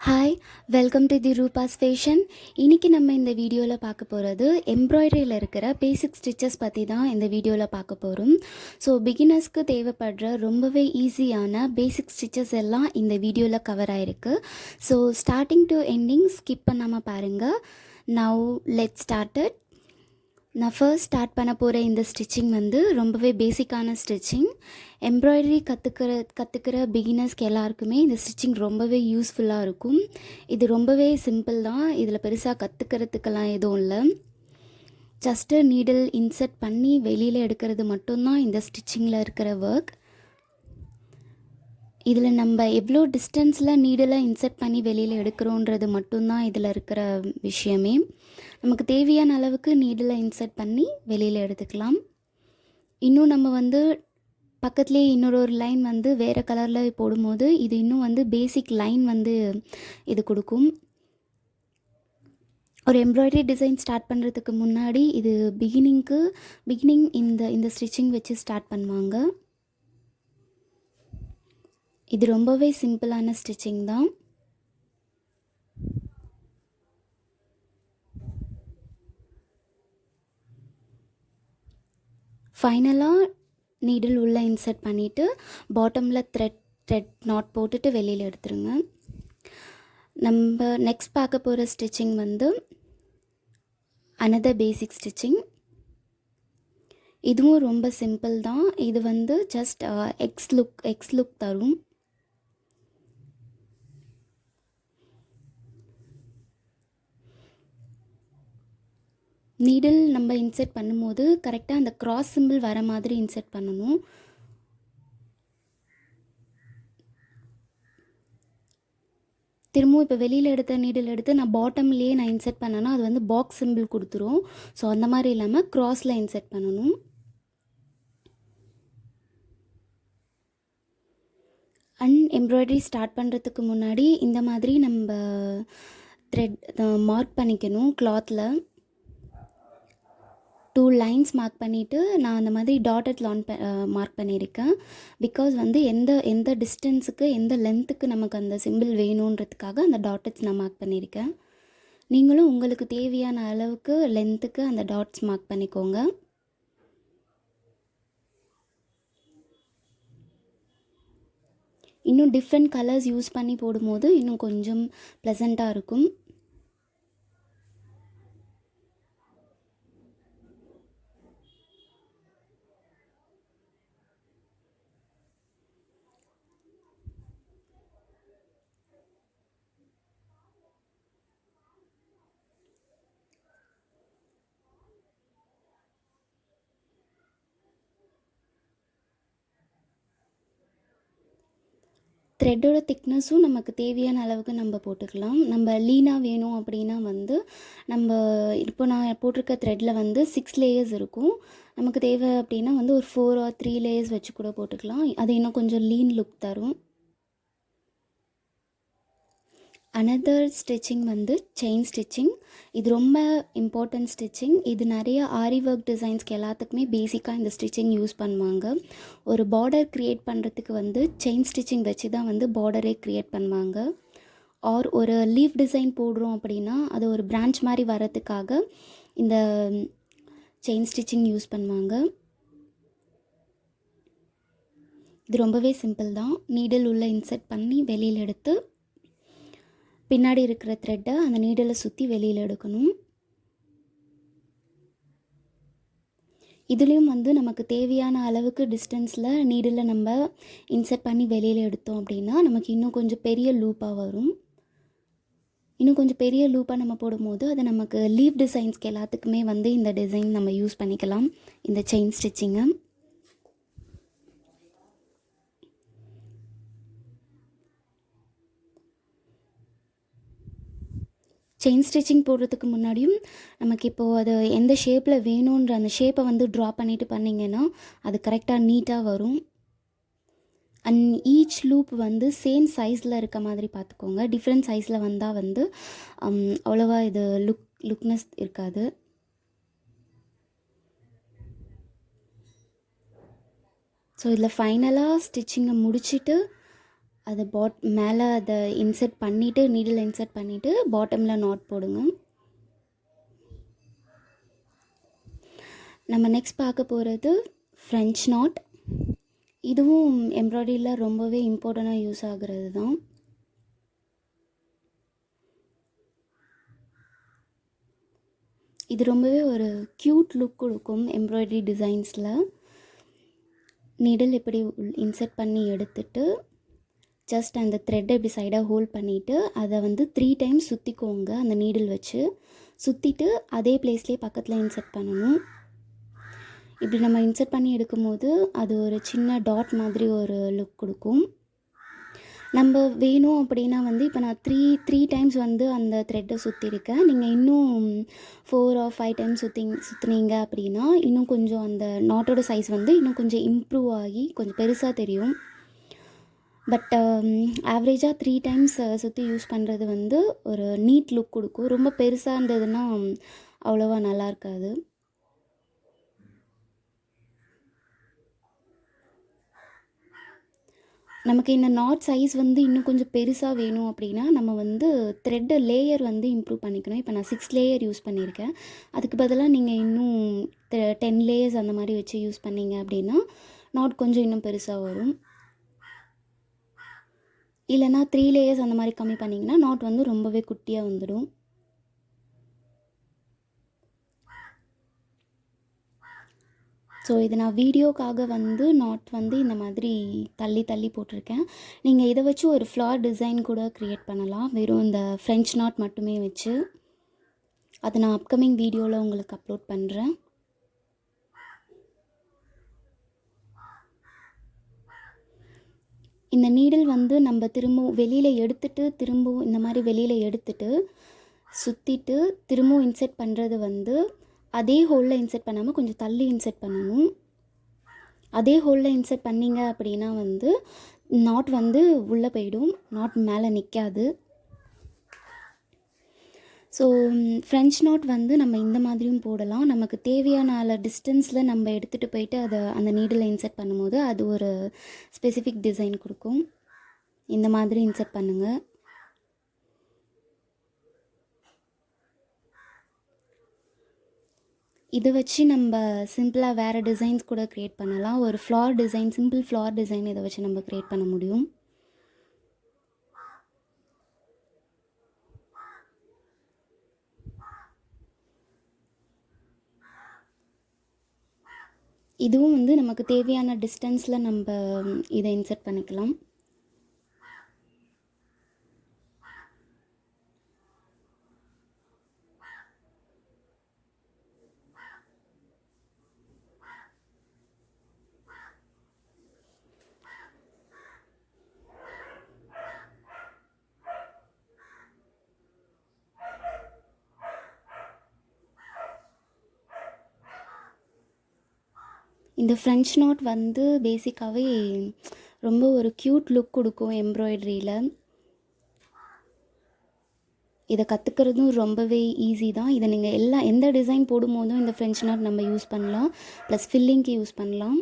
Hi, welcome to the Rupa's fashion. இன்றைக்கி நம்ம இந்த வீடியோவில் பார்க்க போகிறது எம்ப்ராய்டரியில் இருக்கிற பேசிக் ஸ்டிச்சஸ் பற்றி தான் இந்த வீடியோவில் பார்க்க போகிறோம். ஸோ பிகினர்ஸ்க்கு தேவைப்படுற ரொம்பவே ஈஸியான பேசிக் ஸ்டிச்சஸ் எல்லாம் இந்த வீடியோவில் கவர் ஆகிருக்கு. So starting to ending skip பண்ணாமல் பாருங்கள். Now let's started. நான் ஃபர்ஸ்ட் ஸ்டார்ட் பண்ண போகிற இந்த ஸ்டிச்சிங் வந்து ரொம்பவே பேசிக்கான ஸ்டிச்சிங். எம்ப்ராய்டரி கற்றுக்கிற பிகினர்ஸ்க்கு எல்லாருக்குமே இந்த ஸ்டிச்சிங் ரொம்பவே யூஸ்ஃபுல்லாக இருக்கும். இது ரொம்பவே சிம்பிள் தான். இதில் பெருசாக கற்றுக்கிறதுக்கெல்லாம் எதுவும் இல்லை. ஜஸ்ட்டு நீடில் இன்சர்ட் பண்ணி வெளியில் எடுக்கிறது மட்டும்தான் இந்த ஸ்டிச்சிங்கில் இருக்கிற ஒர்க். இதில் நம்ம எவ்வளோ டிஸ்டன்ஸில் நீடில் இன்சர்ட் பண்ணி வெளியில் எடுக்கிறோன்றது மட்டும்தான் இதில் இருக்கிற விஷயமே. நமக்கு தேவையான அளவுக்கு நீடில் இன்சர்ட் பண்ணி வெளியில் எடுத்துக்கலாம். இன்னும் நம்ம வந்து பக்கத்துலேயே இன்னொரு லைன் வந்து வேறு கலரில் போடும்போது இது இன்னும் வந்து பேசிக் லைன் வந்து இது கொடுக்கும். ஒரு எம்ப்ராய்டரி டிசைன் ஸ்டார்ட் பண்ணுறதுக்கு முன்னாடி இது பிகினிங் இந்த ஸ்டிச்சிங் வச்சு ஸ்டார்ட் பண்ணுவாங்க. இது ரொம்பவே சிம்பிளான ஸ்டிச்சிங் தான். ஃபைனலாக நீடில் உள்ளே இன்சர்ட் பண்ணிவிட்டு பாட்டமில் த்ரெட் நாட் போட்டுட்டு வெளியில் எடுத்துருங்க. நம்ம நெக்ஸ்ட் பார்க்க போகிற ஸ்டிச்சிங் வந்து அனதர் பேசிக் ஸ்டிச்சிங். இதுவும் ரொம்ப சிம்பிள் தான். இது வந்து ஜஸ்ட் எக்ஸ் லுக் தரும். நீடில் நம்ம இன்சர்ட் பண்ணும்போது கரெக்டாக அந்த கிராஸ் சிம்பிள் வர மாதிரி இன்சர்ட் பண்ணணும். திரும்பவும் இப்போ வெளியில் எடுத்த நீடில் எடுத்து நான் பாட்டம்லேயே நான் இன்சர்ட் பண்ணேன்னா அது வந்து பாக்ஸ் சிம்பிள் கொடுத்துரும். ஸோ அந்த மாதிரி இல்லாமல் க்ராஸில் இன்சர்ட் பண்ணணும். எம்ப்ராய்டரி ஸ்டார்ட் பண்ணுறதுக்கு முன்னாடி இந்த மாதிரி நம்ம த்ரெட் மார்க் பண்ணிக்கணும். கிளாத்தில் 2 லைன்ஸ் மார்க் பண்ணிவிட்டு நான் அந்த மாதிரி டாட்டட் லான் மார்க் பண்ணியிருக்கேன். பிகாஸ் வந்து எந்த டிஸ்டன்ஸுக்கு எந்த லென்த்துக்கு நமக்கு அந்த சிம்பிள் வேணுன்றதுக்காக அந்த டாட்டட்ஸ் நான் மார்க் பண்ணியிருக்கேன். நீங்களும் உங்களுக்கு தேவையான அளவுக்கு லென்த்துக்கு அந்த டாட்ஸ் மார்க் பண்ணிக்கோங்க. இன்னும் டிஃப்ரெண்ட் கலர்ஸ் யூஸ் பண்ணி போடும்போது இன்னும் கொஞ்சம் ப்ளசண்ட்டாக இருக்கும். த்ரெட்டோட திக்னஸும் நமக்கு தேவையான அளவுக்கு நம்ம போட்டுக்கலாம். நம்ம லீனாக வேணும் அப்படின்னா வந்து நம்ம இப்போ நான் போட்டிருக்க த்ரெட்டில் வந்து 6 லேயர்ஸ் இருக்கும். நமக்கு தேவை அப்படின்னா வந்து ஒரு 4 or 3 லேயர்ஸ் வச்சு கூட போட்டுக்கலாம். அது இன்னும் கொஞ்சம் லீன் லுக் தரும். அனதர் ஸ்டிச்சிங் வந்து செயின் ஸ்டிச்சிங். இது ரொம்ப இம்பார்ட்டன்ட் ஸ்டிச்சிங். இது நிறைய ஆரி ஒர்க் டிசைன்ஸ்க்கு எல்லாத்துக்குமே பேசிக்காக இந்த ஸ்டிச்சிங் யூஸ் பண்ணுவாங்க. ஒரு பார்டர் க்ரியேட் பண்ணுறதுக்கு வந்து செயின் ஸ்டிச்சிங் வச்சு தான் வந்து பார்டரே க்ரியேட் பண்ணுவாங்க. ஆர் ஒரு லீஃப் டிசைன் போடுறோம் அப்படின்னா அது ஒரு பிரான்ச் மாதிரி வரதுக்காக இந்த செயின் ஸ்டிச்சிங் யூஸ் பண்ணுவாங்க. இது ரொம்பவே சிம்பிள் தான். நீடில் உள்ளே இன்சர்ட் பண்ணி வெளியில் எடுத்து பின்னாடி இருக்கிற த்ரெட்டை அந்த நீடில் சுற்றி வெளியில் எடுக்கணும். இதுலேயும் வந்து நமக்கு தேவையான அளவுக்கு டிஸ்டன்ஸில் நீடில் நம்ம இன்சர்ட் பண்ணி வெளியில் எடுத்தோம் அப்படின்னா நமக்கு இன்னும் கொஞ்சம் பெரிய லூப்பாக வரும். இன்னும் கொஞ்சம் பெரிய லூப்பாக நம்ம போடும்போது அது நமக்கு லீவ் டிசைன்ஸ்க்கு எல்லாத்துக்குமே வந்து இந்த டிசைன் நம்ம யூஸ் பண்ணிக்கலாம், இந்த செயின் ஸ்டிச்சிங்கை. செயின் ஸ்டிச்சிங் போடுறதுக்கு முன்னாடியும் நமக்கு இப்போது அது எந்த ஷேப்பில் வேணுன்ற அந்த ஷேப்பை வந்து ட்ரா பண்ணிவிட்டு பண்ணிங்கன்னா அது கரெக்டாக நீட்டாக வரும். அண்ட் ஈச் லூப் வந்து சேம் சைஸில் இருக்க மாதிரி பார்த்துக்கோங்க. டிஃப்ரெண்ட் சைஸில் வந்தால் வந்து அவ்வளோவா இது லுக்னஸ் இருக்காது. ஸோ இதில் ஃபைனலாக ஸ்டிச்சிங்கை முடிச்சுட்டு அதை மேலே அதை இன்சர்ட் பண்ணிவிட்டு நீடில் இன்சர்ட் பண்ணிவிட்டு பாட்டமில் நாட் போடுங்க. நம்ம நெக்ஸ்ட் பார்க்க போகிறது ஃப்ரெஞ்ச் நாட். இதுவும் எம்ப்ராய்டரியில் ரொம்பவே இம்பார்ட்டண்ட்டாக யூஸ் ஆகிறது தான். இது ரொம்பவே ஒரு க்யூட் லுக் கொடுக்கும் எம்ப்ராய்டரி டிசைன்ஸில். நீடில் இப்படி இன்சர்ட் பண்ணி எடுத்துட்டு ஜஸ்ட் அந்த த்ரெட்டை இப்படி சைடாக ஹோல்ட் பண்ணிவிட்டு அதை 3 டைம்ஸ் சுற்றிக்கோங்க. அந்த நீடில் வச்சு சுற்றிட்டு அதே பிளேஸ்லேயே பக்கத்தில் இன்சர்ட் பண்ணணும். இப்படி நம்ம இன்சர்ட் பண்ணி எடுக்கும்போது அது ஒரு சின்ன டாட் மாதிரி ஒரு லுக் கொடுக்கும். நம்ம வேணும் அப்படின்னா இப்போ நான் த்ரீ டைம்ஸ் அந்த த்ரெட்டை சுற்றிருக்கேன். நீங்கள் இன்னும் 4 or 5 டைம்ஸ் சுற்றுனீங்க அப்படின்னா இன்னும் கொஞ்சம் அந்த நாட்டோட சைஸ் இன்னும் கொஞ்சம் இம்ப்ரூவ் ஆகி கொஞ்சம் பெருசாக தெரியும். பட் ஆவரேஜாக 3 டைம்ஸ் சுற்றி யூஸ் பண்ணுறது ஒரு நீட் லுக் கொடுக்கும். ரொம்ப பெருசாக இருந்ததுன்னா அவ்வளோவா நல்லா இருக்காது. நமக்கு இந்த நாட் சைஸ் இன்னும் கொஞ்சம் பெருசாக வேணும் அப்படின்னா நம்ம த்ரெட்டு லேயர் இம்ப்ரூவ் பண்ணிக்கணும். இப்போ நான் 6 லேயர் யூஸ் பண்ணியிருக்கேன். அதுக்கு பதிலாக நீங்கள் இன்னும் 10 லேயர்ஸ் அந்த மாதிரி வச்சு யூஸ் பண்ணிங்க அப்படின்னா நாட் கொஞ்சம் இன்னும் பெருசாக வரும். இல்லைனா 3 லேயர்ஸ் அந்த மாதிரி கம்மி பண்ணிங்கன்னா நாட் ரொம்பவே குட்டியாக வந்துடும். ஸோ இது நான் வீடியோக்காக நாட் இந்த மாதிரி தள்ளி போட்டிருக்கேன். நீங்கள் இதை வச்சு ஒரு ஃப்ளார் டிசைன் கூட க்ரியேட் பண்ணலாம், வெறும் இந்த ஃப்ரெஞ்ச் நாட் மட்டுமே வச்சு. அதை நான் அப்கமிங் வீடியோவில் உங்களுக்கு அப்லோட் பண்ணுறேன். இந்த நீடில் நம்ம திரும்பவும் வெளியில் எடுத்துகிட்டு திரும்பவும் இந்த மாதிரி வெளியில் எடுத்துகிட்டு சுற்றிட்டு திரும்பவும் இன்சர்ட் பண்ணுறது அதே ஹோலில் இன்சர்ட் பண்ணாமல் கொஞ்சம் தள்ளி இன்சர்ட் பண்ணணும். அதே ஹோலில் இன்சர்ட் பண்ணிங்க அப்படின்னா நாட் உள்ளே போயிடும், நாட் மேலே நிற்காது. ஸோ ஃப்ரெஞ்ச் நாட் நம்ம இந்த மாதிரியும் போடலாம். நமக்கு தேவையான டிஸ்டன்ஸில் நம்ம எடுத்துகிட்டு போயிட்டு அதை அந்த நீடில் இன்சர்ட் பண்ணும்போது அது ஒரு ஸ்பெசிஃபிக் டிசைன் கொடுக்கும். இந்த மாதிரி இன்சர்ட் பண்ணுங்கள். இதை வச்சு நம்ம சிம்பிளாக வேறு டிசைன்ஸ் கூட க்ரியேட் பண்ணலாம். ஒரு floor design, simple floor design இதை வச்சு நம்ம க்ரியேட் பண்ண முடியும். இதுவும் நமக்கு தேவையான டிஸ்டன்ஸில் நம்ம இதை இன்சர்ட் பண்ணிக்கலாம். இந்த ஃப்ரெஞ்ச் நாட் பேசிக்காகவே ரொம்ப ஒரு க்யூட் லுக் கொடுக்கும் எம்ப்ராய்டரியில். இதை கற்றுக்கிறதும் ரொம்பவே ஈஸி தான். இதை நீங்கள் எந்த டிசைன் போடும்போதும் இந்த ஃப்ரெஞ்ச் நாட் நம்ம யூஸ் பண்ணலாம், ப்ளஸ் ஃபில்லிங்க்கு யூஸ் பண்ணலாம்.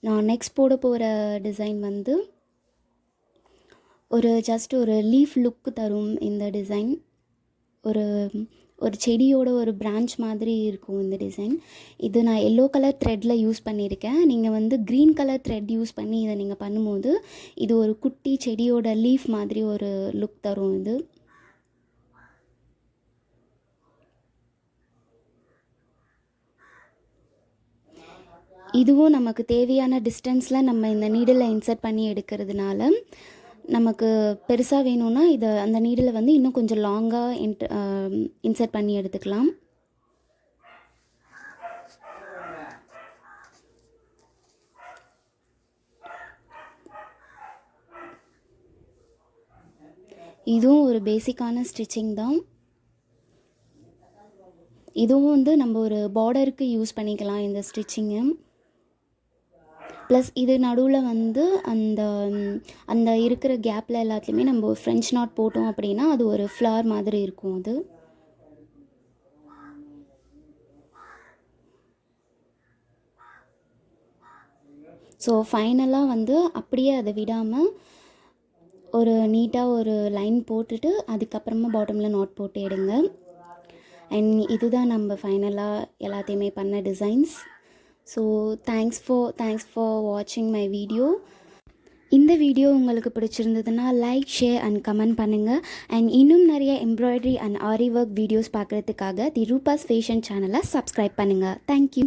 நான் நெக்ஸ்ட் போட போகிற டிசைன் ஜஸ்ட் ஒரு லீஃப் லுக் தரும். இந்த டிசைன் ஒரு செடியோட ஒரு பிரான்ச் மாதிரி இருக்கும் இந்த டிசைன். இது நான் எல்லோ கலர் த்ரெட்டில் யூஸ் பண்ணியிருக்கேன். நீங்கள் க்ரீன் கலர் த்ரெட் யூஸ் பண்ணி இதை நீங்கள் பண்ணும்போது இது ஒரு குட்டி செடியோட லீஃப் மாதிரி ஒரு லுக் தரும். இதுவும் நமக்கு தேவையான டிஸ்டன்ஸில் நம்ம இந்த நீடில் இன்சர்ட் பண்ணி எடுக்கிறதுனால நமக்கு பெருசாக வேணும்னா இதை அந்த நீடில் இன்னும் கொஞ்சம் லாங்காக இன்சர்ட் பண்ணி எடுத்துக்கலாம். இதுவும் ஒரு பேசிக்கான ஸ்டிச்சிங் தான். இதுவும் நம்ம ஒரு பார்டருக்கு யூஸ் பண்ணிக்கலாம் இந்த ஸ்டிச்சிங்கு. ப்ளஸ் இது நடுவில் அந்த அந்த இருக்கிற கேப்பில் எல்லாத்துலேயுமே நம்ம ஃப்ரெஞ்ச் நாட் போட்டோம் அப்படின்னா அது ஒரு ஃப்ளார் மாதிரி இருக்கும். அது ஸோ ஃபைனலாக அப்படியே அதை விடாமல் ஒரு நீட்டாக ஒரு லைன் போட்டுட்டு அதுக்கப்புறமா பாட்டமில் நாட் போட்டு எடுங்க. அண்ட் இதுதான் நம்ம ஃபைனலாக எல்லாத்தையுமே பண்ண டிசைன்ஸ். ஸோ தேங்க்ஸ் ஃபார் வாட்சிங் மை வீடியோ. இந்த வீடியோ உங்களுக்கு பிடிச்சிருந்ததுன்னா லைக், ஷேர் அண்ட் கமெண்ட் பண்ணுங்கள். அண்ட் இன்னும் நிறைய embroidery and aari work videos பார்க்குறதுக்காக தி ரூபாஸ் ஃபேஷன் சேனலை சப்ஸ்கிரைப் பண்ணுங்கள். தேங்க்யூ.